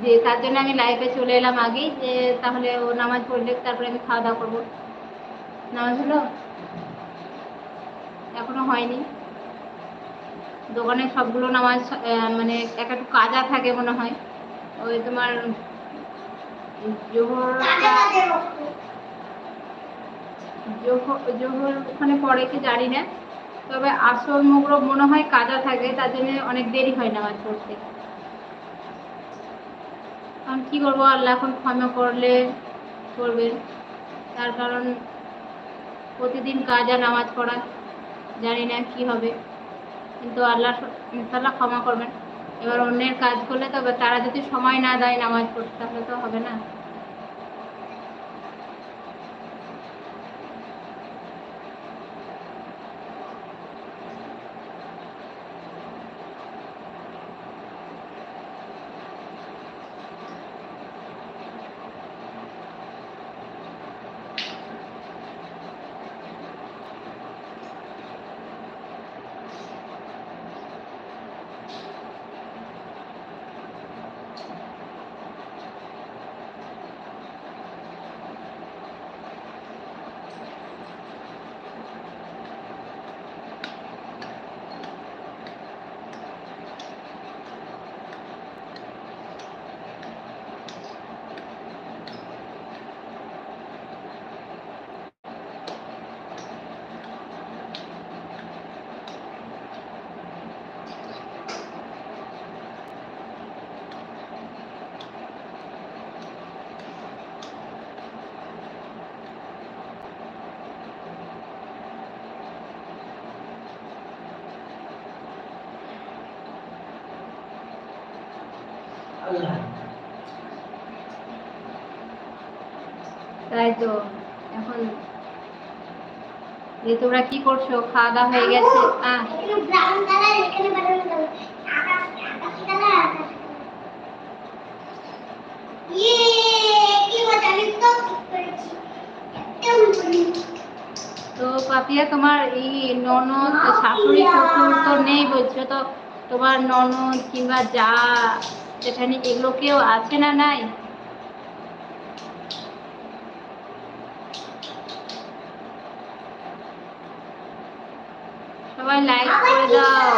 যে তার জন্য আমি লাইভে চলে এলাম আগেই, যে তাহলে ও নামাজ পড়লে তারপরে আমি খাওয়া দাওয়া করবো। নামাজ হলো? এখনো হয়নি। দোকানে সবগুলো নামাজ মানে একটু কাজা থাকে মনে হয়। ওই তোমার জোহর ওখানে পড়ে কি জানি না, তবে আসর মোগরব মনে হয় কাজা থাকে, তার জন্য অনেক দেরি হয় নামাজ পড়তে। এখন কি করবো, আল্লাহ এখন ক্ষমা করলে করবেন, তার কারণ প্রতিদিন কাজা নামাজ পড়া, জানি না কি হবে, কিন্তু আল্লাহ ইনশাল্লাহ ক্ষমা করবেন। এবার অন্যের কাজ করলে তবে তারা যদি সময় না দেয় নামাজ পড়তে, তাহলে তো হবে না। তাই তো। এখন যে তোমরা কি করছো, খাওয়া দাওয়া হয়ে গেছে? তো পাপিয়া, তোমার এই ননদ শাশুড়ি শ্বশুর তো নেই বলছো, তো তোমার ননদ কিংবা যা যেখানে এগুলো কেউ আছে না নাই? সবাই লাইক করে দাও।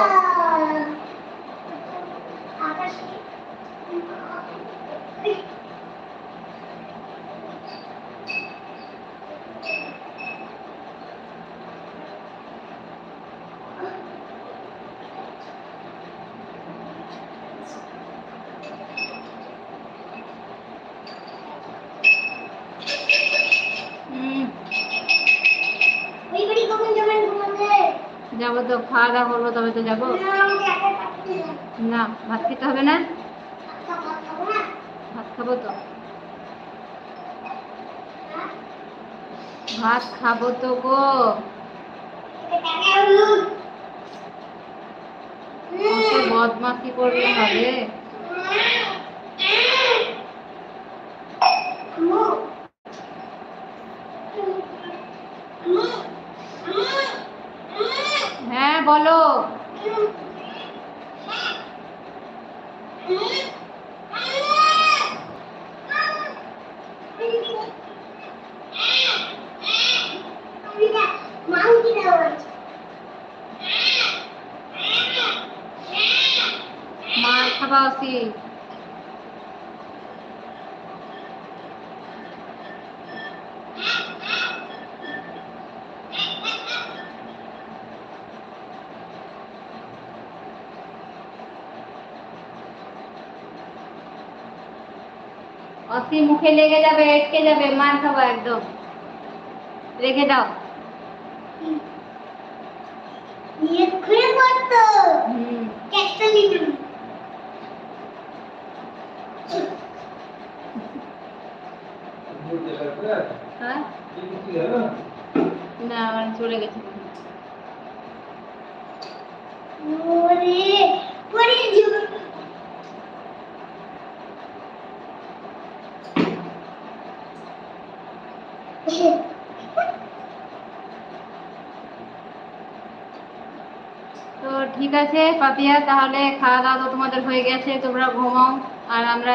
যাবো তো, খাওয়া দাওয়া করবো তবে তো যাবো। না, ভাত খেতে হবে না? ভাত খাবো তো, ভাত খাবো তো গো। বদমাশি করলে হবে? হ্যাঁ বলো। মার খাবা আসি। অতি মুখে লেগে যাবে, এটকে যাবে, মার খাবা একদম। রেখে দাও। না, আমার চলে গেছে। তো ঠিক আছে পাপিয়া, তাহলে খাওয়া দাওয়া তো তোমাদের হয়ে গেছে, তোমরা ঘুমাও, আর আমরা